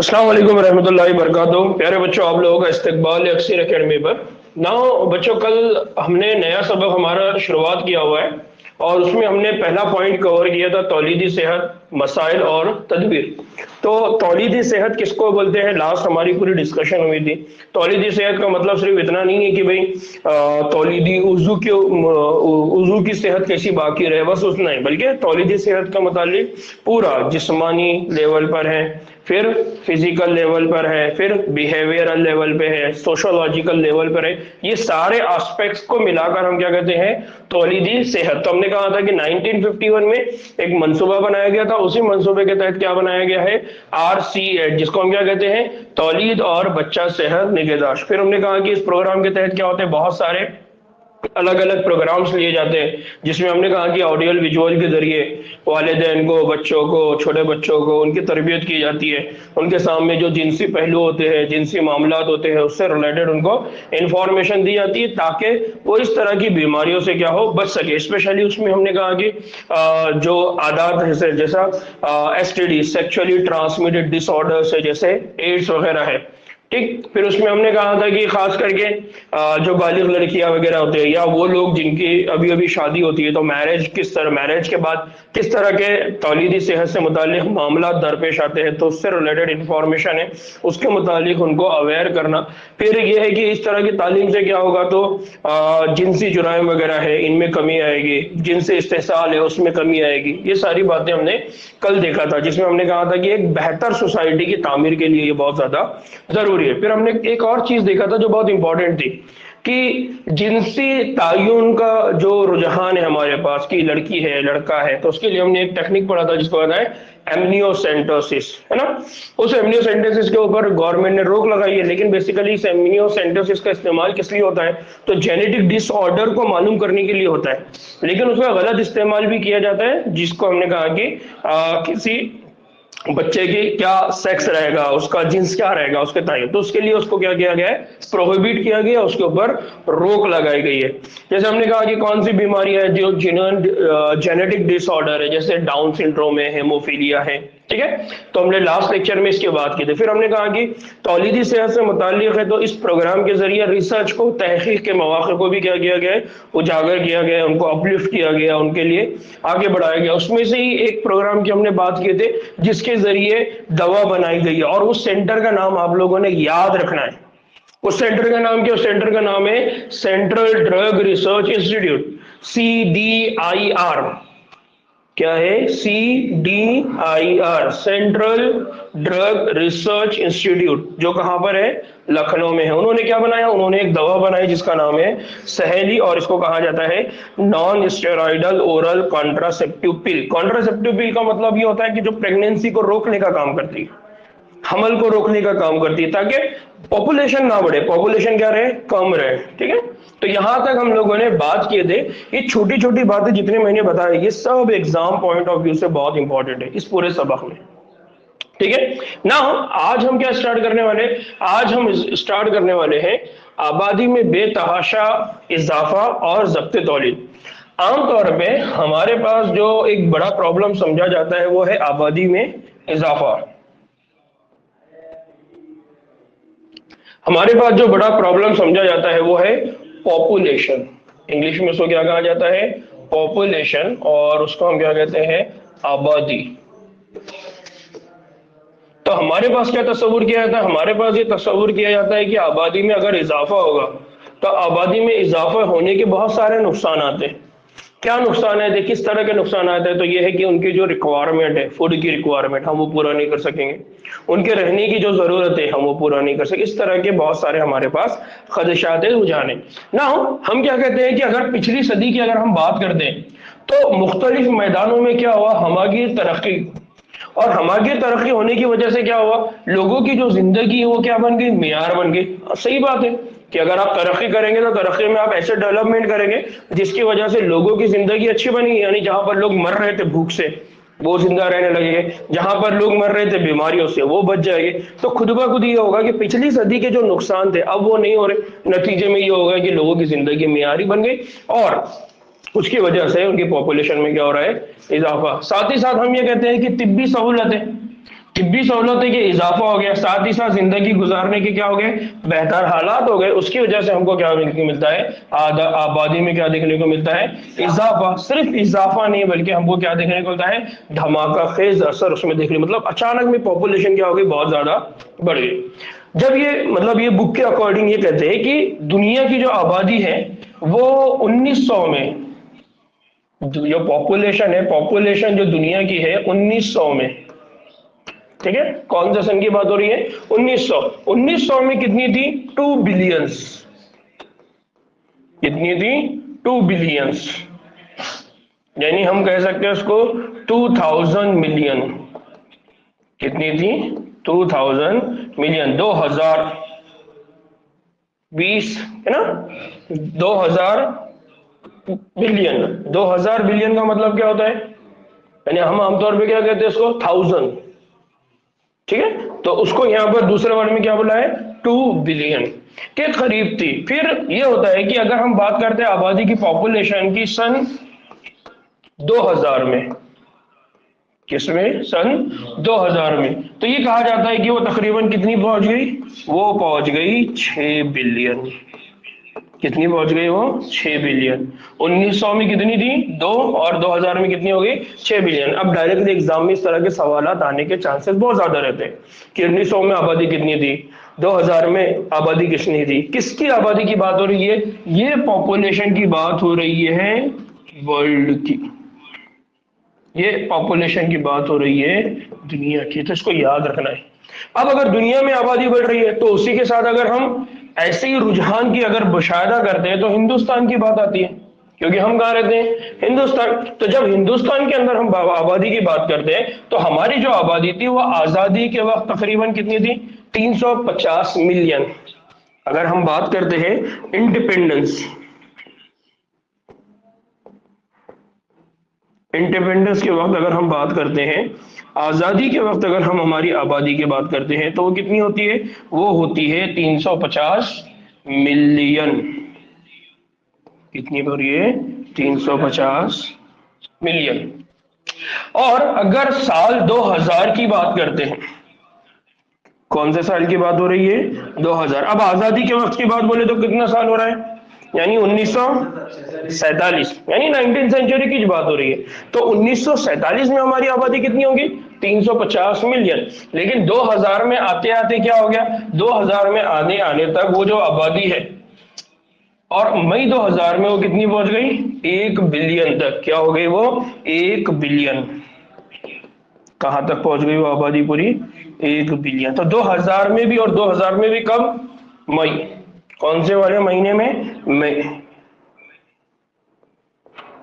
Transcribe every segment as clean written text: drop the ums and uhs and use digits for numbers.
अस्सलाम वालेकुम रहमतुल्लाहि वबरकातुहू। प्यारे बच्चों, आप लोगों का इस्तकबाल है अक्सर एकेडमी पर। बच्चों, कल हमने नया सबक हमारा शुरुआत किया हुआ है और उसमें हमने पहला पॉइंट कवर किया था तौलीदी सेहत, मसाइल और तदबीर। तो तौलीदी सेहत किसको बोलते हैं, लास्ट हमारी पूरी डिस्कशन हुई थी। तौलीदी सेहत का मतलब सिर्फ इतना नहीं है कि भाई तौलीदी उज़ू की सेहत कैसी बाकी रहे, बस उतना ही, बल्कि तौलीदी सेहत का मुतालिक पूरा जिस्मानी लेवल पर है, फिर फिजिकल लेवल पर है, फिर बिहेवियरल लेवल पे है, सोशोलॉजिकल लेवल पर है। ये सारे एस्पेक्ट्स को मिलाकर हम क्या कहते हैं, तौलीदी सेहत। तो हमने कहा था कि 1951 में एक मंसूबा बनाया गया था, उसी मंसूबे के तहत क्या बनाया गया है, RC8, जिसको हम क्या कहते हैं, तौलीद और बच्चा सेहत निगहदाश्त। फिर हमने कहा कि इस प्रोग्राम के तहत क्या होते हैं, बहुत सारे अलग अलग प्रोग्राम्स लिए जाते हैं, जिसमें हमने कहा कि ऑडियल विजुअल के जरिए वालिदैन को, बच्चों को, छोटे बच्चों को उनकी तरबियत की जाती है। उनके सामने जो जिनसी पहलू होते हैं, जिनसी मामलात होते हैं, उससे रिलेटेड उनको इंफॉर्मेशन दी जाती है ताकि वो इस तरह की बीमारियों से क्या हो, बच सके। स्पेशली उसमें हमने कहा कि जो आदात है, जैसा STD, सेक्सुअली ट्रांसमिटेड डिसऑर्डर्स है, जैसे एड्स वगैरह है, ठीक। फिर उसमें हमने कहा था कि खास करके जो बालिग लड़कियां वगैरह होते हैं या वो लोग जिनकी अभी अभी शादी होती है, तो मैरिज के बाद किस तरह के तौलीदी सेहत से मुतालिक मामला दरपेश आते हैं, तो उससे रिलेटेड इंफॉर्मेशन है, उसके मुतालिक उनको अवेयर करना। फिर ये है कि इस तरह की तालीम से क्या होगा, तो जिनसी जुराइम वगैरह है, इनमें कमी आएगी, जिनसे इस्तेहसाल है उसमें कमी आएगी। ये सारी बातें हमने कल देखा था, जिसमें हमने कहा था कि एक बेहतर सोसाइटी की तामीर के लिए ये बहुत ज्यादा जरूरी है। फिर हमने एक और चीज देखा था जो बहुत इंपॉर्टेंट थी कि जिनसी तायुन का जो रुझान है हमारे पास, की लड़की है लड़का है, तो उसके लिए हमने एक टेक्निक पढ़ा था जिसको कहता है एमनियोसेंटोसिस, है ना। उस एमनियोसेंटोसिस के ऊपर गवर्नमेंट ने रोक लगाई है, लेकिन बेसिकली इस एमनियोसेंटोसिस का इस्तेमाल किस लिए होता है, तो जेनेटिक डिसऑर्डर को मालूम करने के लिए होता है, लेकिन उसका गलत इस्तेमाल भी किया जाता है, जिसको हमने कहा कि किसी बच्चे की क्या सेक्स रहेगा, उसका जिन्स क्या रहेगा, उसके तायन, तो उसके लिए उसको क्या किया गया है, प्रोहिबिट किया गया, उसके ऊपर रोक लगाई गई है। जैसे हमने कहा कि कौन सी बीमारी है जो जेनेटिक डिसऑर्डर है, जैसे डाउन सिंड्रोम है, हेमोफीलिया है, ठीक है। तो हमने लास्ट लेक्चर में इसकी बात की थी। फिर हमने कहा कि तौलीदी सेहत से मुताल्लिक है, तो इस प्रोग्राम के जरिए रिसर्च को, तहकीक के मौके को भी क्या किया गया है, उजागर किया गया, उनको अपलिफ्ट किया गया, उनके लिए आगे बढ़ाया गया। उसमें से ही एक प्रोग्राम की हमने बात किए थे जिसके जरिए दवा बनाई गई है, और उस सेंटर का नाम आप लोगों ने याद रखना है। उस सेंटर का नाम क्या, उस सेंटर का नाम है central drug research institute, CDIR। क्या है, CDIR, central drug research institute, जो कहां पर है, लखनऊ में है। उन्होंने क्या बनाया, उन्होंने एक दवा बनाई जिसका नाम है सहेली, और इसको कहा जाता है नॉन स्टेरॉइडल ओरल कॉन्ट्रासेप्टिव पिल। कॉन्ट्रासेप्टिव पिल का मतलब ये होता है कि जो प्रेगनेंसी को रोकने का काम करती है, हमल को रोकने का काम करती है, ताकि पॉपुलेशन ना बढ़े, पॉपुलेशन क्या रहे, कम रहे, ठीक है। तो यहां तक हम लोगों ने बात किए थे। ये छोटी छोटी बातें जितने मैंने बताए, ये सब एग्जाम पॉइंट ऑफ व्यू से बहुत इंपॉर्टेंट है इस पूरे सबक में, ठीक है ना। आज हम क्या स्टार्ट करने वाले, आज हम स्टार्ट करने वाले हैं आबादी में बेतहाशा इजाफा और ज़ब्त तौलीद। आमतौर पे हमारे पास जो एक बड़ा प्रॉब्लम समझा जाता है वो है आबादी में इजाफा। हमारे पास जो बड़ा प्रॉब्लम समझा जाता है वो है पॉपुलेशन। इंग्लिश में उसको क्या कहा जाता है, पॉपुलेशन, और उसको हम क्या कहते हैं, आबादी। तो हमारे पास क्या तस्वुर किया जाता है, हमारे पास ये तस्वुर किया जाता है कि आबादी में अगर इजाफा होगा तो आबादी में इजाफा होने के बहुत सारे नुकसान आते हैं। क्या नुकसान है, किस तरह के नुकसान आते हैं, तो ये है कि उनकी जो रिक्वायरमेंट है, फूड की रिक्वायरमेंट, हम वो पूरा नहीं कर सकेंगे। उनके रहने की जो जरूरत है, हम वो पूरा नहीं कर सकेंगे। इस तरह के बहुत सारे हमारे पास खदशात रुझान है ना। हम क्या कहते हैं कि अगर पिछली सदी की अगर हम बात करते हैं तो मुख्तलिफ मैदानों में क्या हुआ, हमागिर तरक्की, और हमागिर तरक्की होने की वजह से क्या हुआ, लोगों की जो जिंदगी है वो क्या बन गई, मियार बन गई। सही बात है कि अगर आप तरक्की करेंगे तो तरक्की में आप ऐसे डेवलपमेंट करेंगे जिसकी वजह से लोगों की जिंदगी अच्छी बनेगी, यानी जहां पर लोग मर रहे थे भूख से वो जिंदा रहने लगेंगे, जहां पर लोग मर रहे थे बीमारियों से वो बच जाएंगे। तो खुद ब खुद ये होगा कि पिछली सदी के जो नुकसान थे अब वो नहीं हो रहे, नतीजे में ये होगा कि लोगों की जिंदगी मियारी बन गई और उसकी वजह से उनकी पॉपुलेशन में क्या हो रहा है, इजाफा। साथ ही साथ हम ये कहते हैं कि तिब्बी सहूलतें, طبی सहूलतें के इजाफा हो गया, साथ ही साथ जिंदगी गुजारने के क्या हो गए, बेहतर हालात हो गए। उसकी वजह से हमको क्या मिलता है, आबादी में क्या देखने को मिलता है, इजाफा। सिर्फ इजाफा नहीं बल्कि हमको क्या देखने को मिलता है, धमाका खेज असर उसमें देखने, मतलब अचानक में पॉपुलेशन क्या हो गई, बहुत ज्यादा बढ़ गई। जब ये मतलब ये बुक के अकॉर्डिंग ये कहते हैं कि दुनिया की जो आबादी है वो 1900 में, जो पॉपुलेशन है, पॉपुलेशन जो दुनिया की है 1900 में, ठीक है, कौन से सन की बात हो रही है, 1900। 1900 में कितनी थी, 2 बिलियंस। कितनी थी, 2 बिलियंस, यानी हम कह सकते हैं उसको 2000 मिलियन। कितनी थी, 2000 मिलियन। 2020 है ना, 2000 बिलियन। 2000 बिलियन का मतलब क्या होता है, यानी हम आमतौर पे क्या कहते हैं इसको, 1000, ठीक है, तो उसको यहां पर दूसरे वर्ड में क्या बोला है, 2 बिलियन के करीब थी। फिर ये होता है कि अगर हम बात करते हैं आबादी की, पॉपुलेशन की, सन 2000 में, किसमें, सन 2000 में, तो ये कहा जाता है कि वो तकरीबन कितनी पहुंच गई, वो पहुंच गई 6 बिलियन। कितनी पहुंच गई वो, 6 बिलियन। 1900 में कितनी थी, 2, और 2000 में कितनी हो गई, 6 बिलियन। अब डायरेक्टली एग्जाम में इस तरह के सवाल आने के चांसेस बहुत ज्यादा रहते हैं कि 1900 में आबादी कितनी थी, 2000 में आबादी कितनी थी। किसकी आबादी की बात हो रही है, ये पॉपुलेशन की बात हो रही है वर्ल्ड की, ये पॉपुलेशन की बात हो रही है दुनिया की, तो इसको याद रखना है। अब अगर दुनिया में आबादी बढ़ रही है तो उसी के साथ अगर हम ऐसे ही रुझान की अगर मुशाहिदा करते हैं तो हिंदुस्तान की बात आती है, क्योंकि हम कहाँ रहते हैं, हिंदुस्तान। तो जब हिंदुस्तान के अंदर हम आबादी की बात करते हैं तो हमारी जो आबादी थी वो आजादी के वक्त तकरीबन कितनी थी, 350 मिलियन। अगर हम बात करते हैं इंडिपेंडेंस के वक्त, अगर हम बात करते हैं आजादी के वक्त, अगर हम हमारी आबादी की बात करते हैं तो वो कितनी होती है, वो होती है 350 मिलियन। कितनी हो रही है, 350 मिलियन। और अगर साल 2000 की बात करते हैं, कौन से साल की बात हो रही है, 2000। अब आजादी के वक्त की बात बोले तो कितना साल हो रहा है, यानी 1947, यानी 19th सेंचुरी की बात हो रही है। तो 1947 में हमारी आबादी कितनी होगी, 350 मिलियन। लेकिन 2000 में आते आते क्या हो गया, 2000 में आने तक वो जो आबादी है, और मई 2000 में वो कितनी पहुंच गई, 1 बिलियन तक। क्या हो गई वो, 1 बिलियन। कहां तक पहुंच गई वो आबादी पूरी, 1 बिलियन। तो 2000 में भी, और 2000 में भी कब, मई, कौन से वाले महीने में,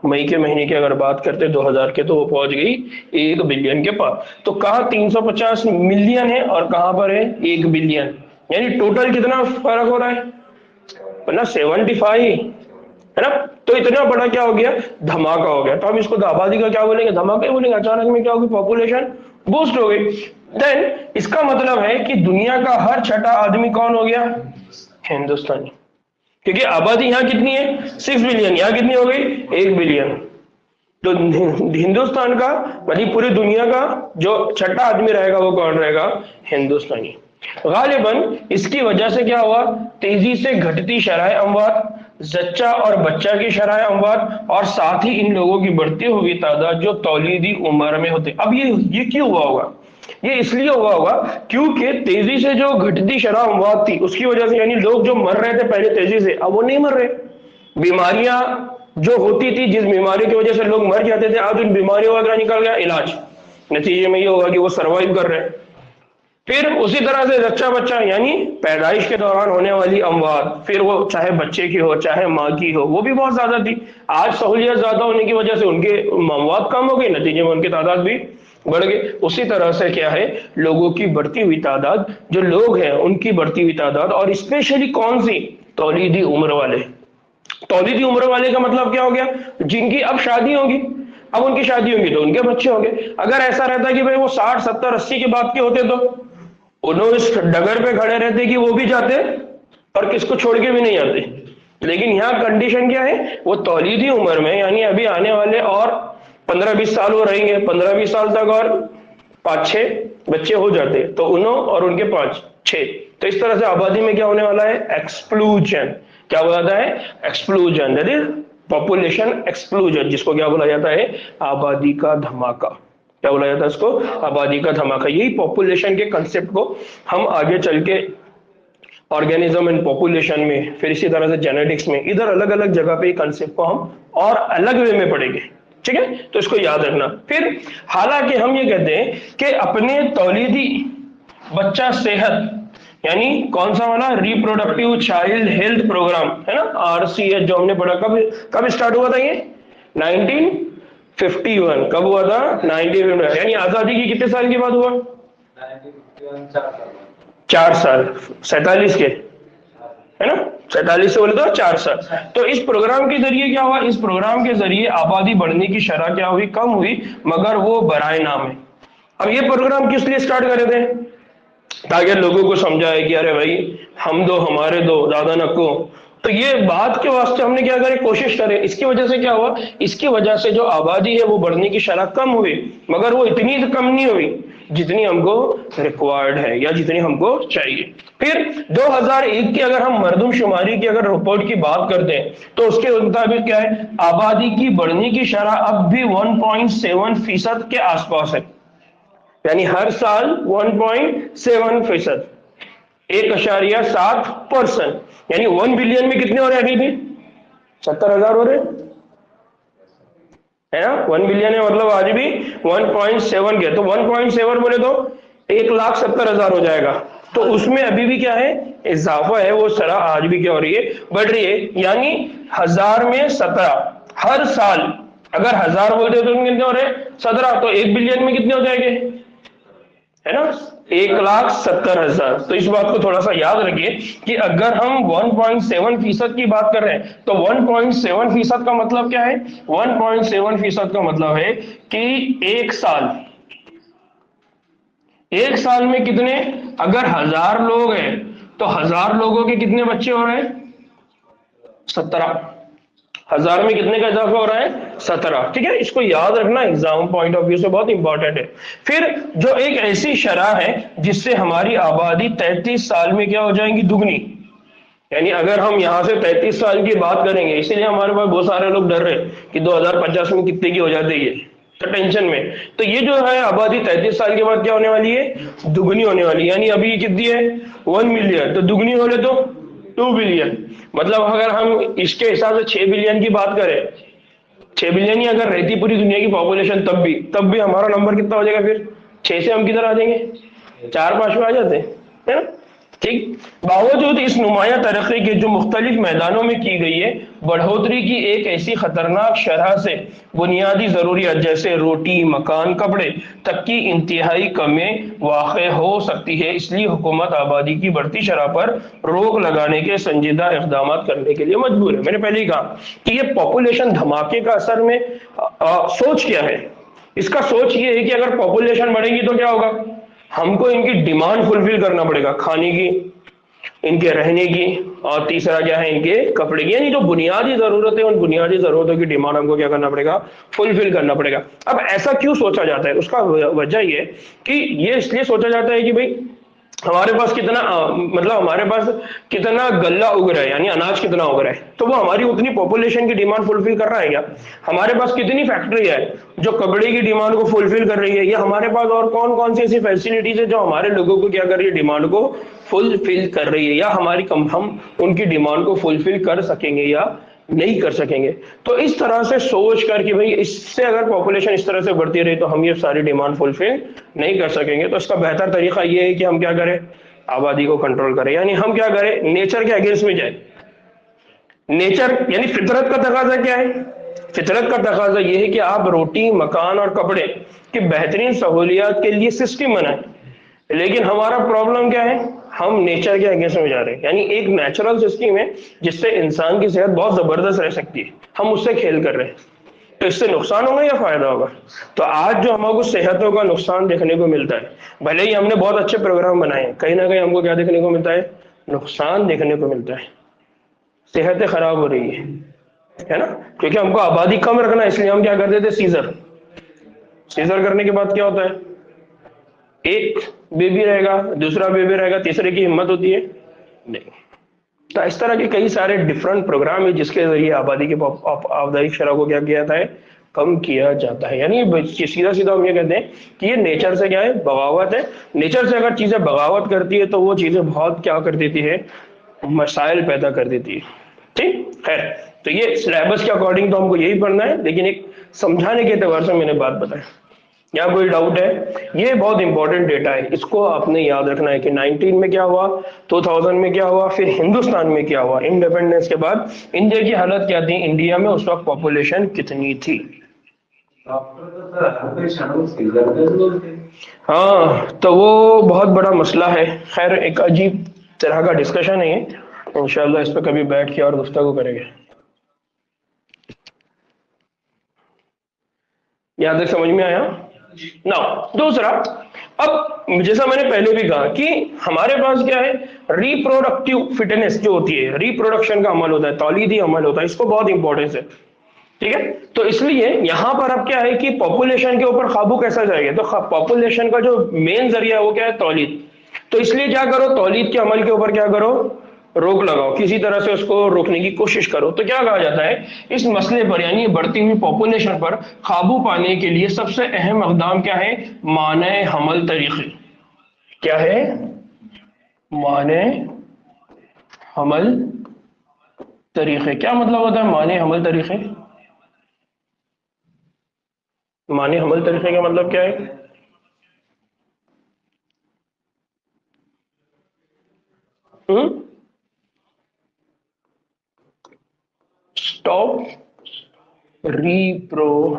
मई के महीने की अगर बात करते हैं 2000 के, तो वो पहुंच गई 1 बिलियन के पास। तो कहां 350 मिलियन है और कहां पर है 1 बिलियन, यानी टोटल कितना फर्क हो रहा है ना, 75 है ना। तो इतना बड़ा क्या हो गया, धमाका हो गया। तो हम इसको आबादी का क्या बोलेंगे, धमाका ही बोलेंगे। अचानक में क्या होगी, पॉपुलेशन बूस्ट हो गई। देन इसका मतलब है कि दुनिया का हर छठा आदमी कौन हो गया, हिंदुस्तानी। क्योंकि आबादी यहाँ कितनी है, 6 बिलियन, यहाँ कितनी हो गई, 1 बिलियन। तो हिंदुस्तान का मतलब पूरी दुनिया का जो छठा आदमी रहेगा वो कौन रहेगा, हिंदुस्तानी। गालिबन इसकी वजह से क्या हुआ, तेजी से घटती शरह अमवात, जच्चा और बच्चा की शरह अमवात, और साथ ही इन लोगों की बढ़ती हुई तादाद जो तौलीदी उम्र में होते। अब ये क्यों हुआ होगा, ये इसलिए हुआ होगा क्योंकि तेजी से जो घटती शरह अमवात थी उसकी वजह से, यानी लोग जो मर रहे थे पहले तेजी से, अब वो नहीं मर रहे। बीमारियां जो होती थी, जिस बीमारी की वजह से लोग मर जाते थे, आज उन बीमारियों वगैरह निकल गया इलाज, नतीजे में ये होगा कि वो सरवाइव कर रहे हैं। फिर उसी तरह से जच्चा बच्चा, यानी पैदाइश के दौरान होने वाली अमवात, फिर वो चाहे बच्चे की हो चाहे माँ की हो, वो भी बहुत ज्यादा थी। आज सहूलियत ज्यादा होने की वजह से उनके अमवात कम हो गई, नतीजे में उनकी तादाद भी बढ़ गई। उसी तरह से क्या है, लोगों की बढ़ती हुई तादाद, जो लोग हैं उनकी बढ़ती हुई तादाद, और स्पेशली कौन सी, तौलीदी उम्र वाले। तौलीदी उम्र वाले का मतलब क्या हो गया, जिनकी अब शादी होगी, अब उनकी शादी होगी तो उनके बच्चे होंगे। अगर ऐसा रहता कि भाई वो 60 70 80 के बाद के होते तो उन्होंने इस डगर पे खड़े रहते कि वो भी जाते और किसको छोड़ के भी नहीं आते। लेकिन यहाँ कंडीशन क्या है, वो तौलीदी उम्र में, यानी अभी आने वाले और 15-20 साल वो रहेंगे, 15-20 साल तक और 5-6 بچے ہو جاتے تو انوں اور ان کے 5 6. تو اس طرح سے آبادی میں کیا ہونے والا ہے؟ ایکسپلوژن. کیا بولا جاتا ہے؟ Explosion. That is population explosion, جس کو کیا بولا جاتا ہے؟ آبادی کا دھماکہ. کیا بولا جاتا ہے اس کو؟ آبادی کا دھماکہ. یہی پاپولیشن کے کنسپٹ کو ہم آگے چل کے آرگینزم اینڈ پاپولیشن میں، پھر اسی طرح سے جینیٹکس میں، ادھر الگ الگ جگہ پہ کنسپٹ کو ہم اور الگ وے میں پڑھیں گے. ٹھیک ہے، تو اس کو یاد رکھنا. پھر حالانکہ ہم یہ کہتے ہیں کہ اپنے تولیدی بچہ صحت، یعنی کون سا والا؟ ریپروڈکٹیو چائلڈ ہیلتھ پروگرام ہے نا، RCH، جو ہم نے پڑھا. کب اسٹارٹ ہوا تھا یہ؟ 1951. کب ہوا تھا؟ 1951. یعنی آزادی کی کتنے سال کے بعد ہوا؟ 4 سال. 47 کے ہے نا، 47 سے بولے تو 4 سال. تو اس پروگرام کے ذریعے کیا ہوا؟ اس پروگرام کے ذریعے آبادی بڑھنے کی شرح کیا ہوئی؟ کم ہوئی، مگر وہ برائے نام ہے. اب یہ پروگرام کس لیے سٹارٹ کرے تھے؟ تاکہ لوگوں کو سمجھائے کہ ارے بھائی ہم دو ہمارے دو زیادہ نکو. تو یہ بات کے واسطے ہم نے کیا کرے؟ کوشش کرے. اس کی وجہ سے کیا ہوا؟ اس کی وجہ سے جو آبادی ہے وہ بڑھنے کی شرح کم ہوئی، مگر وہ اتنی کم نہیں ہوئی جتنی ہم کو ریکوائرڈ ہے یا جتنی ہم کو چاہیے. پھر 2001 کی اگر ہم مردم شماری کی اگر رپورٹ کی بات کرتے ہیں تو اس کے مطابق کیا ہے؟ آبادی کی بڑھنے کی شرح اب بھی 1.7% کے آس پاس ہے. یعنی ہر سال 1.7%، 1.7%. یعنی 1 بلین میں کتنے ہو رہے ہیں ابھی بھی؟ 70,000 ہو رہے ہے نا. 1 بلین ہے مطلب آج بھی 1.7 کے. تو 1.7 بولے تو 1,70,000 ہو جائے گا. تو اس میں ابھی بھی کیا ہے؟ اضافہ ہے. وہ شرح آج بھی کیا ہو رہی ہے؟ بڑھ رہی ہے. یعنی 1000 میں 17 ہر سال. اگر 1000 بولتے تو کتنے ہو رہے؟ 17. تو 1 بلین میں کتنے ہو جائیں گے؟ ہے نا 1,70,000. تو اس بات کو تھوڑا سا یاد رکھیے کہ اگر ہم 1.7% کی بات کر رہے ہیں تو 1.7% کا مطلب کیا ہے؟ 1.7% کا مطلب ہے کہ ایک سال میں کتنے؟ اگر 1000 لوگ ہیں تو 1000 لوگوں کے کتنے بچے ہو رہے ہیں؟ 17. 1000 میں کتنے کا اضافہ ہو رہا ہے؟ 17. ٹھیک ہے، اس کو یاد رکھنا، ایگزام پوائنٹ آف ویو سے بہت امپورٹنٹ ہے. پھر جو ایک ایسی شرح ہے جس سے ہماری آبادی 33 سال میں کیا ہو جائیں گی؟ دگنی. یعنی اگر ہم یہاں سے 33 سال کی بات کریں گے، اسی لیے ہمارے پاس بہت سارے لوگ ڈر رہے کہ 2050 میں کتنے کی ہو جاتے یہ، تو ٹینشن میں. تو یہ جو ہے آبادی 33 سال کے بعد کیا ہونے والی ہے؟ دگنی ہونے والی. یعنی ابھی کتنی ہے؟ 1 ملین. تو دگنی ہو لے تو 2 بلین. مطلب اگر ہم اس کے حساب سے 6 بلین کی بات کریں، 6 بلین ہی اگر رہتی پوری دنیا کی پاپولیشن، تب بھی ہمارا نمبر کتنا ہو جائے گا؟ پھر 6 سے ہم کدھر آ جائیں گے؟ 4-5 میں آ جاتے ہیں نا. ٹھیک. باوجود اس نمایاں ترقی کے جو مختلف میدانوں میں کی گئی ہے، بڑھوتری کی ایک ایسی خطرناک شرح سے بنیادی ضروریات جیسے روٹی، مکان، کپڑے تک کی انتہائی کمی واقع ہو سکتی ہے. اس لیے حکومت آبادی کی بڑھتی شرح پر روک لگانے کے سنجیدہ اقدامات کرنے کے لیے مجبور ہے. میں نے پہلے ہی کہا کہ یہ پاپولیشن دھماکے کا اثر میں سوچ کیا ہے؟ اس کا سوچ یہ ہے کہ اگر پاپولیشن بڑھے گی تو کیا ہوگا؟ ہم کو ان کی ڈیمانڈ فلفل کرنا پڑے گا، کھانے کی، ان کے رہنے کی، اور تیسرا کیا ہے؟ ان کے کپڑے کی. یعنی جو بنیادی ضرورت ہے ان بنیادی ضرورتوں کی ڈیمانڈ ہم کو کیا کرنا پڑے گا؟ فلفل کرنا پڑے گا. اب ایسا کیوں سوچا جاتا ہے؟ اس کا وجہ یہ ہے کہ یہ اس لیے سوچا جاتا ہے کہ بھئی ہمارے پاس کتنا مطلب ہمارے پاس کتنا غلہ اگ رہا ہے، یعنی اناج کتنا اگ رہا ہے، تو وہ ہماری اتنی پاپولیشن کی ڈیمانڈ فلفل کر رہا ہے کیا؟ ہمارے پاس کتنی فیکٹری ہے جو کپڑے کی ڈیمانڈ کو فلفل کر رہی ہے، یا ہمارے پاس اور کون کون سی ایسی فیسلٹیز ہے جو ہمارے لوگوں کو کیا کر رہی ہے؟ ڈیمانڈ کو فلفل کر رہی ہے، یا ہم ان کی ڈیمانڈ کو فلفل کر سکیں گے یا نہیں کر سکیں گے. تو اس طرح سے سوچ کر کہ بھئی اس سے اگر پاپولیشن اس طرح سے بڑھتی رہی تو ہم یہ ساری ڈیمانڈ فلفل نہیں کر سکیں گے. تو اس کا بہتر طریقہ یہ ہے کہ ہم کیا کریں؟ آبادی کو کنٹرول کریں. یعنی ہم کیا کریں؟ نیچر کے اگینسٹ میں جائیں. نیچر یعنی فطرت کا تقاضا کیا ہے؟ فطرت کا تقاضا یہ ہے کہ آپ روٹی، مکان اور کپڑے کی بہترین سہولیات کے لیے سسٹم بنائیں. لیکن ہمارا پرابلم کیا ہے؟ ہم نیچر کے اگینسٹ میں جا رہے ہیں. یعنی ایک نیچرل سسٹم ہے جس سے انسان کی صحت بہت زبردست رہ سکتی ہے، ہم اس سے کھیل کر رہے ہیں. تو اس سے نقصان ہوگا یا فائدہ ہوگا؟ تو آج جو ہمارے کو صحتوں کا نقصان دیکھنے کو ملتا ہے، بھلے ہی ہم نے بہت اچھے پروگرام بنائے ہیں، کہیں نہ کہیں ہم کو کیا دیکھنے کو ملتا ہے؟ نقصان دیکھنے کو ملتا ہے. صحتیں خراب ہو رہی ہے نا، کیونکہ ہم کو آبادی کم رکھنا ہے، اس لیے ہم کیا کرتے تھے؟ سیزر کرنے کے بعد کیا ہوتا ہے؟ ایک بیبی رہے گا، دوسرا بیبی رہے گا، تیسرے کی ہمت ہوتی ہے؟ نہیں۔ تو اس طرح کے کئی سارے ڈفرنٹ پروگرام ہیں جس کے ذریعے آبادی کے آبادی شرح کو کیا کیا جاتا ہے، کم کیا جاتا ہے۔ یعنی سیدھا سیدھا ہم یہ کہتے ہیں کہ یہ نیچر سے کیا ہے، بغاوت ہے۔ نیچر سے اگر چیزیں بغاوت کرتی ہے تو وہ چیزیں بہت کیا کر دیتی ہے، مسائل پیدا کر دیتی ہے۔ ٹھیک خیر، تو یہ سلیبس کے اکارڈنگ تو ہم کو یہی پڑھنا ہے، لیکن ایک سمجھانے کے اعتبار سے میں نے بات بتائی۔ یا کوئی ڈاؤٹ ہے؟ یہ بہت امپورٹنٹ ڈیٹا ہے، اس کو آپ نے یاد رکھنا ہے کہ 19 میں کیا ہوا، 2000 میں کیا ہوا، پھر ہندوستان میں کیا ہوا، انڈیپینڈنس کے بعد انڈیا کی حالت کیا تھی، انڈیا میں اس وقت پاپولیشن کتنی تھی۔ ہاں تو وہ بہت بڑا مسئلہ ہے، خیر ایک عجیب طرح کا ڈسکشن ہے یہ، انشاءاللہ اس پہ کبھی بیٹھ کے اور گفتگو کریں گے۔ یہاں تک سمجھ میں آیا؟ نا دوسرا، اب جیسا میں نے پہلے بھی کہا کہ ہمارے پاس کیا ہے، ریپروڈکٹیو فٹنس جو ہوتی ہے، ریپروڈکشن کا عمل ہوتا ہے، تولیدی عمل ہوتا ہے، اس کو بہت امپورٹنس ہے۔ ٹھیک ہے، تو اس لیے یہاں پر اب کیا ہے کہ پاپولیشن کے اوپر قابو کیسا جائے گا، تو پاپولیشن کا جو مین ذریعہ ہے وہ کیا ہے، تولید۔ تو اس لیے کیا کرو، تولید کے عمل کے اوپر کیا کرو، روک لگاؤ، کسی طرح سے اس کو روکنے کی کوشش کرو۔ تو کیا کہا جاتا ہے اس مسئلے پر، یعنی بڑھتی ہوئی پاپولیشن پر قابو پانے کے لیے سب سے اہم اقدام کیا ہے، مانع حمل طریقے۔ کیا ہے؟ مانع حمل طریقے۔ کیا مطلب ہوتا ہے مانع حمل طریقے؟ مانع حمل طریقے کا مطلب کیا ہے؟ Stop reproduction.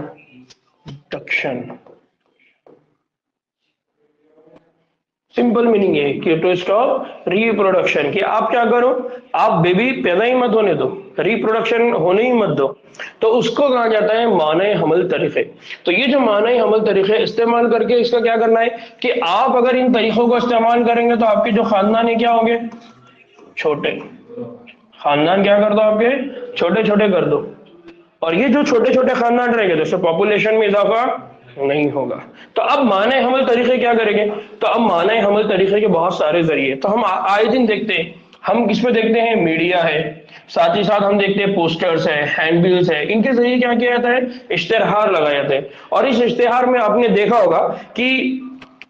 سمپل میننگ ہے کہ ٹو اسٹاپ ریپروڈکشن، کہ آپ کیا کرو، آپ بیبی پیدا ہی مت ہونے دو، ریپروڈکشن ہونے ہی مت دو۔ تو اس کو کہا جاتا ہے مانع حمل طریقے۔ تو یہ جو مانع حمل طریقے استعمال کر کے اس کا کیا کرنا ہے کہ آپ اگر ان طریقوں کو استعمال کریں گے تو آپ کے جو خاندان ہے کیا ہوں گے، چھوٹے۔ خاندان کیا کر دو، آپ کے چھوٹے چھوٹے کر دو، اور یہ جو چھوٹے چھوٹے خاندان رہیں گے تو اس سے پاپولیشن میں اضافہ نہیں ہوگا۔ تو اب مانع حمل طریقے کیا کریں گے، تو اب مانع حمل طریقے کے بہت سارے ذریعے تو ہم آئے دن دیکھتے ہیں، ہم کس پہ دیکھتے ہیں، میڈیا ہے، ساتھ ہی ساتھ ہم دیکھتے ہیں پوسٹرز ہے، ہینڈ بلز ہے، ان کے ذریعے کیا کیا جاتا ہے، اشتہار لگائے جاتے ہیں۔ اور اس اشتہار میں آپ نے دیکھا ہوگا کہ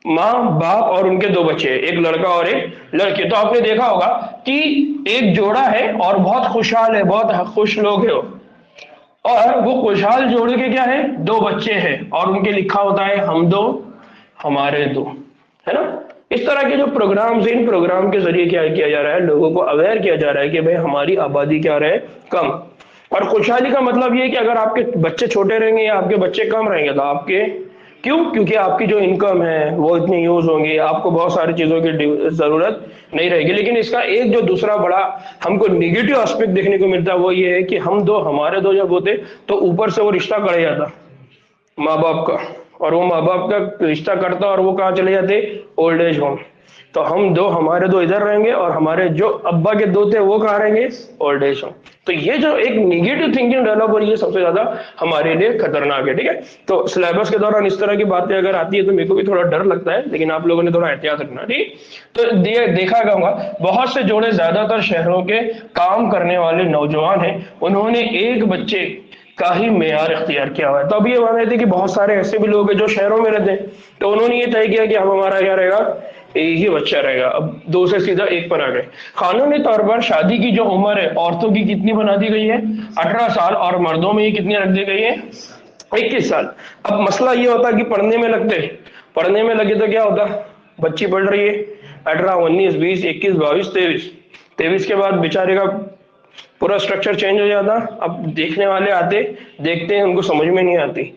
ماں باپ اور ان کے دو بچے، ایک لڑکا اور ایک لڑکی، تو آپ نے دیکھا ہوگا کہ ایک جوڑا ہے اور بہت خوشحال ہے، بہت خوش لوگ ہیں، اور وہ خوشحال جوڑے کے کیا ہے، دو بچے ہیں، اور ان کے لکھا ہوتا ہے ہم دو ہمارے دو، ہے نا۔ اس طرح کے جو پروگرامز ہیں، ان پروگرام کے ذریعے کیا کیا جا رہا ہے، لوگوں کو اویئر کیا جا رہا ہے کہ بھئی ہماری آبادی کیا رہے، کم۔ اور خوشحالی کا مطلب یہ ہے کہ اگر آپ کے بچے چھوٹے رہیں گے یا آپ کے بچے کم رہیں گے تو آپ کے کیوں، کیونکہ آپ کی جو انکم ہے وہ اتنی یوز ہوں گی، آپ کو بہت ساری چیزوں کی ضرورت نہیں رہے گی۔ لیکن اس کا ایک جو دوسرا بڑا ہم کو نیگیٹو اسپیکٹ دیکھنے کو ملتا ہے وہ یہ ہے کہ ہم دو ہمارے دو جب ہوتے تو اوپر سے وہ رشتہ کٹ جاتا ماں باپ کا، اور وہ ماں باپ کا رشتہ کٹتا اور وہ کہاں چلے جاتے، اولڈ ایج ہوم۔ تو ہم دو ہمارے دو ادھر رہیں گے اور ہمارے جو ابا کے دو تھے وہ کہاں رہیں گے، اولڈ ایج ہوم۔ تو یہ جو ایک نیگیٹو تھنکنگ ڈیولپ ہو رہی ہے سب سے زیادہ ہمارے لیے خطرناک ہے۔ ٹھیک ہے، تو سلیبس کے دوران اس طرح کی باتیں اگر آتی ہے تو میرے کو بھی تھوڑا ڈر لگتا ہے، لیکن آپ لوگوں نے تھوڑا احتیاط رکھنا۔ ٹھیک، تو دیکھا گا بہت سے جوڑے زیادہ تر شہروں کے کام کرنے والے نوجوان ہیں، انہوں نے ایک بچے کا ہی معیار اختیار کیا ہوا ہے۔ تو اب یہ بات ہے کہ بہت سارے ایسے بھی لوگ ہیں جو شہروں میں رہتے ہیں، تو انہوں نے یہ طے کیا کہ اب ہمارا کیا رہے گا، ایک ہی بچہ رہے گا، اب دو سے سیدھا ایک پر آ گئے۔ قانونی طور پر شادی کی جو عمر ہے عورتوں کی کتنی بنا دی گئی ہے، 18 سال، اور مردوں میں یہ کتنی رکھ دی گئی ہے، 21 سال۔ اب مسئلہ یہ ہوتا کہ پڑھنے میں لگتے، پڑھنے میں لگے تو کیا ہوتا، بچی پڑھ رہی ہے 18 19 20 21 22 23، 23 کے بعد بیچارے کا پورا سٹرکچر چینج ہو جاتا۔ اب دیکھنے والے آتے، دیکھتے ہیں، ان کو سمجھ میں نہیں آتی،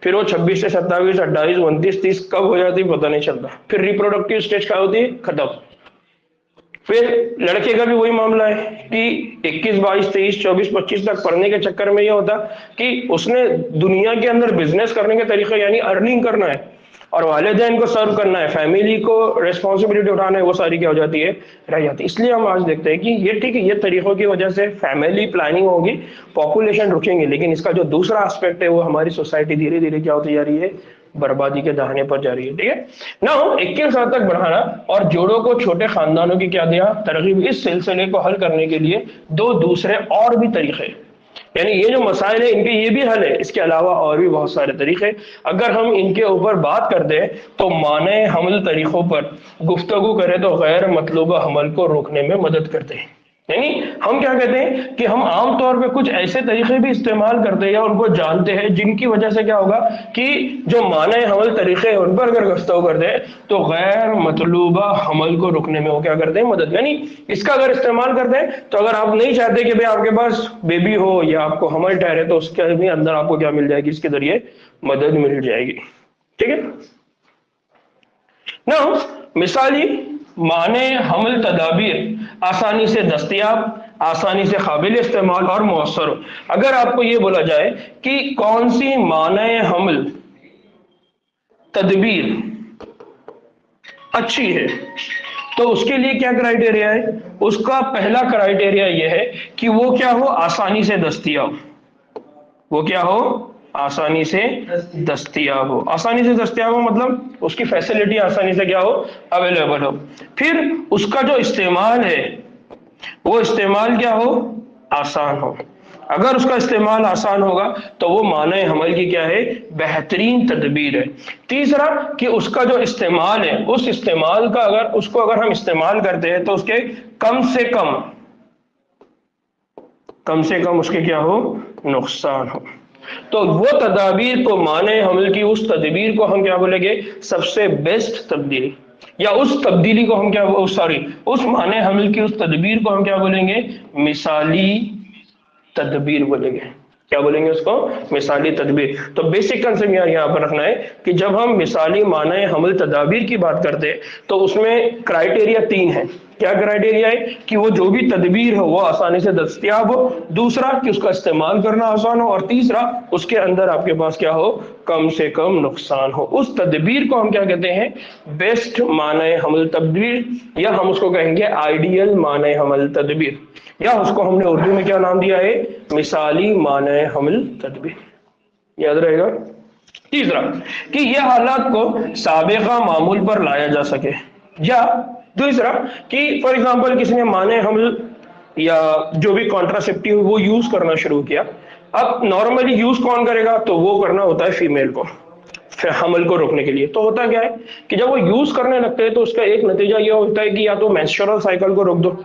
پھر وہ 26 سے 27 28 29 30 کب ہو جاتی پتہ نہیں چلتا، پھر ریپروڈکٹیو سٹیج کیا ہوتی ہے، ختم۔ پھر لڑکے کا بھی وہی معاملہ ہے کہ 21 22 23 24 25 تک پڑھنے کے چکر میں یہ ہوتا کہ اس نے دنیا کے اندر بزنس کرنے کے طریقے، یعنی ارننگ کرنا ہے اور والدین کو سرو کرنا ہے، فیملی کو ریسپانسبلٹی اٹھانا ہے، وہ ساری کیا ہو جاتی ہے، رہ جاتی ہے۔ اس لیے ہم آج دیکھتے ہیں کہ یہ ٹھیک ہے، یہ طریقوں کی وجہ سے فیملی پلاننگ ہوگی، پاپولیشن رکیں گے، لیکن اس کا جو دوسرا اسپیکٹ ہے وہ ہماری سوسائٹی دھیرے دھیرے کیا ہوتی جا رہی ہے، बर्बादी के दाहिने पर जा रही है। ठीक है ना, 21 साल तक बढ़ाना और जोड़ों को छोटे खानदानों की क्या दिया तरगीब। इस सिलसिले को हल करने के लिए दो दूसरे और भी तरीके, यानी ये जो मसाइल है इनके ये भी हल है, इसके अलावा और भी बहुत सारे तरीके, अगर हम इनके ऊपर बात कर दें तो माने हमल तरीकों पर गुफ्तगू करें तो गैर मतलूबा हमल को रोकने में मदद करते हैं। यानी हम क्या कहते हैं कि हम आम तौर पे कुछ ऐसे तरीके भी इस्तेमाल करते हैं या उनको जानते हैं जिनकी वजह से क्या होगा कि जो माने हमल तरीके हैं उन पर अगर गुफ्तगू करते हैं तो गैर मतलूबा हमल को रोकने में वो क्या करते हैं मदद। यानी इसका अगर इस्तेमाल करते हैं तो अगर आप नहीं चाहते कि भाई आपके पास बेबी हो या आपको हमल ठहरे तो उसके भी अंदर आपको क्या मिल जाएगी, इसके जरिए मदद मिल जाएगी। ठीक है ना, मिसाली माने हमल तदाबीर आसानी से दस्तयाब, आसानी से काबिल इस्तेमाल और मौसर हो। अगर आपको ये बोला जाए कि कौन सी माने हमल तदबीर अच्छी है तो उसके लिए क्या क्राइटेरिया है, उसका पहला क्राइटेरिया यह है कि वो क्या हो आसानी से दस्तयाब, वो क्या हो आसानी से दस्तयाब हो। आसानी से दस्तयाब हो मतलब उसकी फैसिलिटी आसानी से क्या हो अवेलेबल हो। फिर उसका जो इस्तेमाल है वो इस्तेमाल क्या हो आसान हो। अगर उसका इस्तेमाल आसान होगा तो वो माने हमल की क्या है बेहतरीन तदबीर है। तीसरा कि उसका जो इस्तेमाल है उस इस्तेमाल का अगर हम इस्तेमाल करते हैं तो उसके कम से कम उसके क्या हो नुकसान हो। तो वो तदाबीर को माने हमल की उस तदबीर को हम क्या बोलेंगे सबसे बेस्ट तब्दीली, या उस तब्दीली को हम क्या उस माने हमल की उस तदबीर को हम क्या बोलेंगे मिसाली तदबीर बोलेंगे। क्या बोलेंगे उसको मिसाली तदबीर। तो बेसिक कंसेप्ट यहाँ पर रखना है कि जब हम मिसाली माने हमल तदाबीर की बात करते हैं तो उसमें क्राइटेरिया 3 है। क्या क्राइटेरिया है कि वो जो भी तदबीर हो वो आसानी से दस्तयाब हो, दूसरा कि उसका इस्तेमाल करना आसान हो, और तीसरा उसके अंदर आपके पास क्या हो कम से कम नुकसान हो। उस तदबीर को हम क्या कहते हैं बेस्ट माने हमल तदबीर, या हम उसको कहेंगे आइडियल माने हमल तदबीर, या उसको हमने उर्दू में क्या नाम दिया है मिसाली माने हमल तदबीर। याद रहेगा। तीसरा कि यह हालात को साबिका मामूल पर लाया जा सके, या दूसरा कि फॉर एग्जांपल किसी ने माने हमल या जो भी कॉन्ट्रासेप्टिव वो यूज करना शुरू किया। अब नॉर्मली यूज कौन करेगा तो वो करना होता है फीमेल को हमल को रोकने के लिए। तो होता क्या है कि जब वो यूज करने लगते हैं तो उसका एक नतीजा ये होता है कि या तो मेंस्ट्रुअल साइकिल को रोक दो।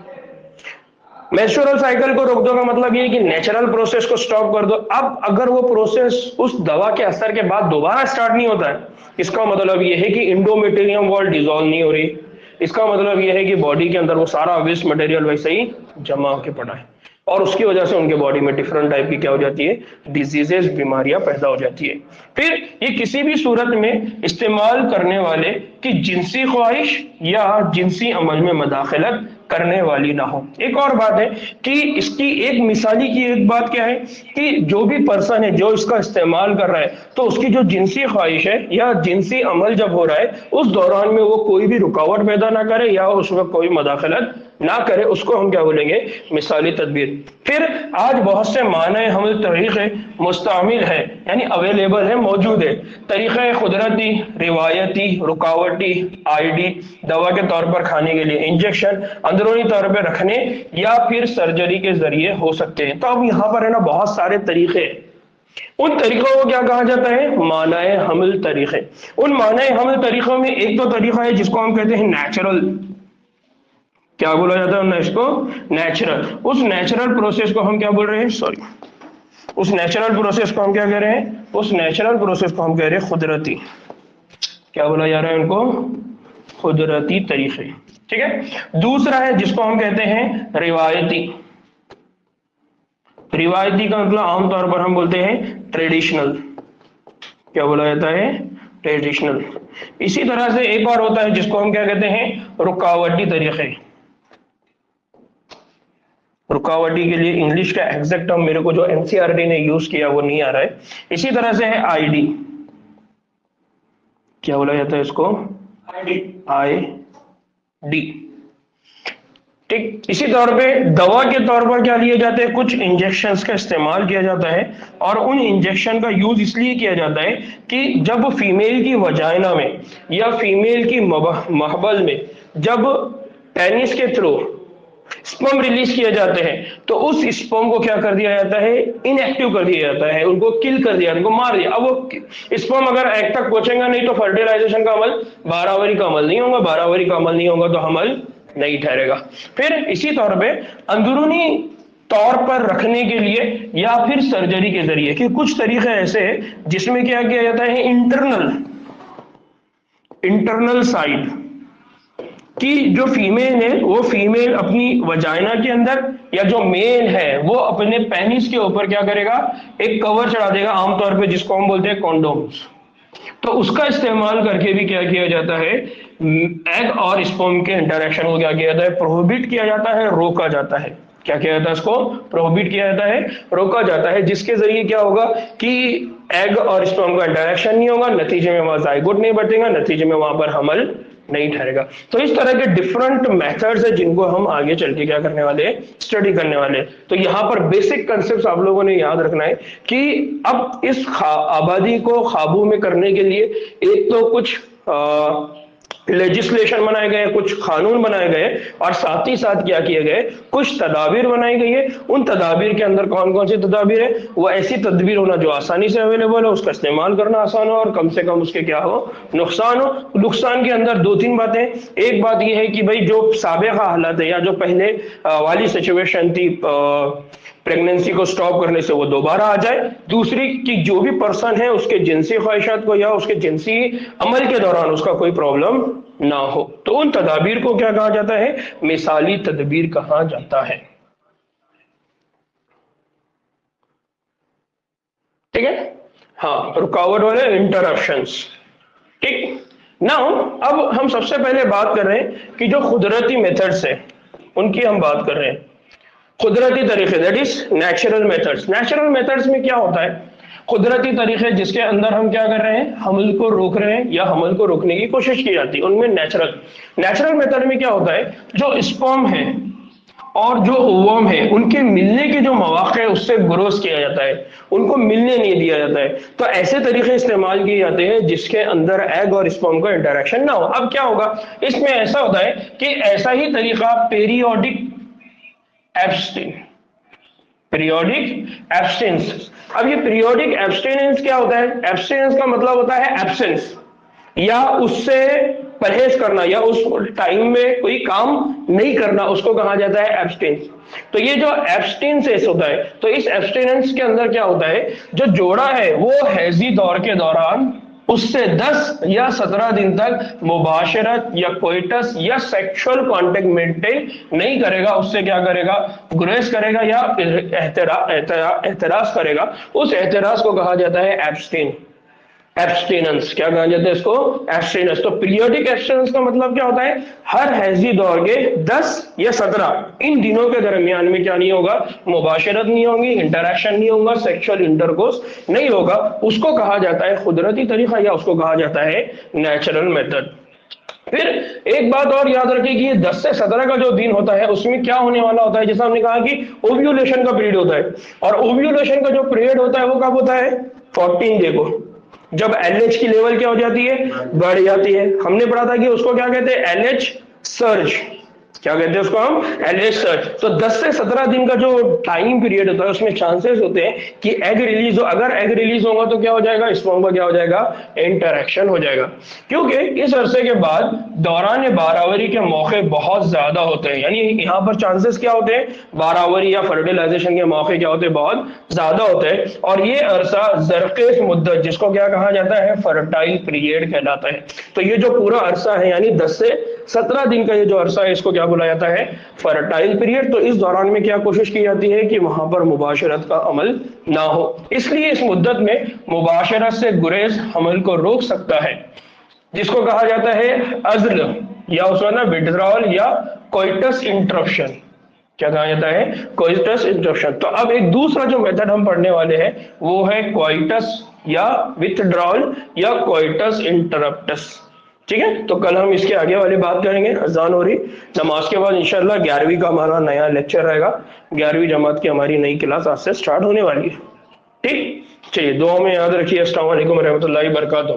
मेंस्ट्रुअल साइकिल को रोक दो का मतलब ये कि नेचुरल प्रोसेस को स्टॉप कर दो। अब अगर वो प्रोसेस उस दवा के असर के बाद दोबारा स्टार्ट नहीं होता है, इसका मतलब ये है कि इंडोमेटेरियम वॉल डिसॉल्व नहीं हो रही। इसका मतलब ये है कि बॉडी के अंदर वो सारा वेस्ट मटेरियल वैसे ही जमा होकर पड़ा है, और उसकी वजह से उनके बॉडी में डिफरेंट टाइप की क्या हो जाती है डिजीजेस बीमारियां पैदा हो जाती है। फिर ये किसी भी सूरत में इस्तेमाल करने वाले की जिनसी ख्वाहिश या जिनसी अमल में मदाखलत करने वाली ना हो। एक और बात है कि इसकी एक मिसाली की एक बात क्या है कि जो भी पर्सन है जो इसका इस्तेमाल कर रहा है तो उसकी जो जिनसी ख्वाहिश है या जिनसी अमल जब हो रहा है उस दौरान में वो कोई भी रुकावट पैदा ना करे या उस वक्त कोई मदाखलत ना करे, उसको हम क्या बोलेंगे मिसाली तदबीर। फिर आज बहुत से माने हमल तरीके मुस्तमिल है यानी अवेलेबल है मौजूद है, तरीके कुदरती, रिवायती, रुकावटी, आईडी, दवा के तौर पर खाने के लिए, इंजेक्शन, अंदरूनी तौर पर रखने या फिर सर्जरी के जरिए हो सकते हैं। तो अब यहाँ पर है ना बहुत सारे तरीके, उन तरीकों को क्या कहा जाता है मानाए हमल तरीके। उन मानाए हमल तरीकों में एक तो तरीका है जिसको हम कहते हैं नेचुरल। क्या बोला जाता है इसको नेचुरल। उस नेचुरल प्रोसेस को हम क्या बोल रहे हैं उस नेचुरल प्रोसेस को हम क्या कह रहे हैं उस नेचुरल प्रोसेस को हम कह रहे हैं कुदरती। क्या बोला जा रहा है उनको कुदरती तरीके। ठीक है। दूसरा है जिसको हम कहते हैं रिवायती। रिवायती का मतलब आमतौर पर हम बोलते हैं ट्रेडिशनल। क्या बोला जाता है ट्रेडिशनल। इसी तरह से एक और होता है जिसको हम क्या कहते हैं रुकावटी तरीके। रुकावटी के लिए इंग्लिश का एग्जैक्ट टर्म मेरे को जो एनसीईआरटी ने यूज किया वो नहीं आ रहा है। इसी तरह से है आईडी। क्या बोला जाता है इसको आई डी। ठीक, इसी तौर पे दवा के तौर पर क्या लिए जाते हैं, कुछ इंजेक्शंस का इस्तेमाल किया जाता है, और उन इंजेक्शन का यूज इसलिए किया जाता है कि जब फीमेल की वजाइना में या फीमेल की महबल में जब पेनिस के थ्रू स्पर्म रिलीज किए जाते हैं तो उस स्पर्म को क्या कर दिया जाता है, इनएक्टिव कर दिया जाता है, उनको किल कर दिया, उनको मार दिया। अब वो स्पर्म अगर एग तक पहुंचेगा नहीं तो फर्टिलाइजेशन का अमल, बारहवरी का अमल नहीं होगा, बारहवरी का अमल नहीं होगा तो हमल नहीं ठहरेगा। फिर इसी तौर पे अंदरूनी तौर पर रखने के लिए या फिर सर्जरी के जरिए, कि कुछ तरीके ऐसे हैं जिसमें क्या किया जाता है, इंटरनल साइड कि जो फीमेल है वो फीमेल अपनी वजाइना के अंदर, या जो मेल है वो अपने पेनिस के ऊपर क्या करेगा, एक कवर चढ़ा देगा, आमतौर पे जिसको हम बोलते हैं कॉन्डोम्स। तो उसका इस्तेमाल करके भी क्या किया जाता है, एग और स्पर्म के इंटरेक्शन को क्या किया जाता है, प्रोहिबिट किया जाता है, रोका जाता है। क्या किया जाता है, इसको प्रोहिबिट किया जाता है, रोका जाता है, जिसके जरिए क्या होगा कि एग और स्पर्म का इंटरेक्शन नहीं होगा, नतीजे में वहां जायगोट नहीं बढ़ेगा, नतीजे में वहां पर हमल नहीं ठहरेगा। तो इस तरह के डिफरेंट मेथड्स है जिनको हम आगे चल के क्या करने वाले, स्टडी करने वाले। तो यहाँ पर बेसिक कंसेप्ट आप लोगों ने याद रखना है कि अब इस आबादी को काबू में करने के लिए एक तो कुछ लेजिस्लेशन बनाए गए, कुछ कानून बनाए गए, और साथ ही साथ क्या किए गए, कुछ तदाबीर बनाई गई है। उन तदाबीर के अंदर कौन कौन सी तदाबीर है, वो ऐसी तदबीर होना जो आसानी से अवेलेबल हो, उसका इस्तेमाल करना आसान हो, और कम से कम उसके क्या हो, नुकसान हो। नुकसान के अंदर दो तीन बातें, एक बात यह है कि भाई जो साबिक़ा हालत है या जो पहले वाली सिचुएशन थी प्रेगनेंसी को स्टॉप करने से, वो दोबारा आ जाए। दूसरी कि जो भी पर्सन है उसके जिनसी ख्वाहिशात को या उसके जिनसी अमल के दौरान उसका कोई प्रॉब्लम ना हो। तो उन तदाबीर को क्या कहा जाता है, मिसाली तदबीर कहा जाता है। ठीक है, हाँ, रुकावट वाले इंटरप्शंस। ठीक, नाउ अब हम सबसे पहले बात कर रहे हैं कि जो कुदरती मेथड्स है उनकी हम बात कर रहे हैं, कुदरती तरीके, that is natural methods. Natural methods में क्या होता है, कुदरती तरीके जिसके अंदर हम क्या कर रहे हैं, हमल को रोक रहे हैं या हमल को रोकने की कोशिश की जाती है, उनमें नेचुरल मेथड में क्या होता है, जो स्पर्म है और जो ओवम है उनके मिलने के जो मौके उससे ग्रोथ किया जाता है, उनको मिलने नहीं दिया जाता है। तो ऐसे तरीके इस्तेमाल किए जाते हैं जिसके अंदर एग और स्पर्म का इंटरेक्शन ना हो। अब क्या होगा, इसमें ऐसा होता है कि ऐसा ही तरीका पीरियोडिक एब्स्टिनेंस। अब ये पीरियोडिक एब्स्टिनेंस क्या होता है, एब्स्टिनेंस का मतलब होता है एब्सेंस, या उससे परहेज करना, या उस टाइम में कोई काम नहीं करना, उसको कहा जाता है एब्स्टिनेंस। तो ये जो एब्स्टिनेंस होता है, तो इस एब्स्टिनेंस के अंदर क्या होता है, जो जोड़ा है वो हैजी दौर के दौरान उससे 10 या 17 दिन तक मुबाशरत या कोइटस या सेक्सुअल कांटेक्ट मेंटेन नहीं करेगा, उससे क्या करेगा, गुरेज करेगा या एहतराज करेगा। उस एहतराज को कहा जाता है एब्स्टिनेंस। क्या कहा जाता है इसको, एब्स्टिनेंस। तो पीरियोडिक एब्स्टिनेंस का मतलब क्या होता है, हर हैजी दौर के 10 या 17 इन दिनों के दरमियान में क्या नहीं होगा, मुबाशरत नहीं होगी, इंटरेक्शन नहीं होगा, सेक्सुअल इंटरकोर्स नहीं होगा, उसको कहा जाता है कुदरती तरीका या उसको कहा जाता है नेचुरल मेथड। फिर एक बात और याद रखिए कि ये 10 से 17 का जो दिन होता है उसमें क्या होने वाला होता है, जैसा हमने कहा कि ओव्यूलेशन का पीरियड होता है, और ओव्यूलेशन का जो पीरियड होता है वो कब होता है, 14 डे को, जब एलएच की लेवल क्या हो जाती है, बढ़ जाती है। हमने पढ़ा था कि उसको क्या कहते हैं, एलएच सर्ज। क्या कहते हैं उसको हम, एलएच सर्ज। तो 10 से 17 दिन का जो टाइम पीरियड होता है उसमें चांसेस होते हैं कि एग रिलीज हो। अगर एग रिलीज होगा तो क्या हो जाएगा, स्पर्म का क्या हो जाएगा, इंटरेक्शन हो जाएगा। क्योंकि इस अरसे के बाद दौरान बारावरी के मौके बहुत ज्यादा होते हैं, यानी यहाँ पर चांसेस क्या होते हैं, बारावरी या फर्टिलाइजेशन के मौके क्या होते हैं, बहुत ज्यादा होते हैं। और ये अरसा जरखेज मुद्दत, जिसको क्या कहा जाता है, फर्टाइल पीरियड कहलाता है। तो ये जो पूरा अरसा है यानी 10 से 17 दिन का ये जो अरसा है इसको क्या बोला जाता है, फर्टाइल पीरियड। तो इस दौरान में क्या कोशिश की जाती है कि वहां पर मुबाशरत का अमल ना हो, इसलिए इस मुद्दत में मुबाशरत से गुरेज हमल को रोक सकता है, जिसको कहा जाता है अज़्ल, या उसका ना विड्रॉल या कोइटस इंटरप्शन। क्या कहा जाता है, कोइटस इंटरप्शन। तो अब एक दूसरा जो मेथड हम पढ़ने वाले हैं वो है कोइटस या विथड्रॉल या कोइटस इंटरप्टस। ٹھیک ہے، تو کل ہم اس کے آگے والی بات کریں گے. اذان ہو رہی، نماز کے بعد انشاءاللہ 11ویں کا ہمارا نیا لیکچر رہے گا. 11ویں جماعت کی ہماری نئی کلاس آج سے سٹارٹ ہونے والی ہے. ٹھیک، چلیے دعا میں یاد رکھیے. السلام علیکم ورحمۃ اللہ وبرکاتہ.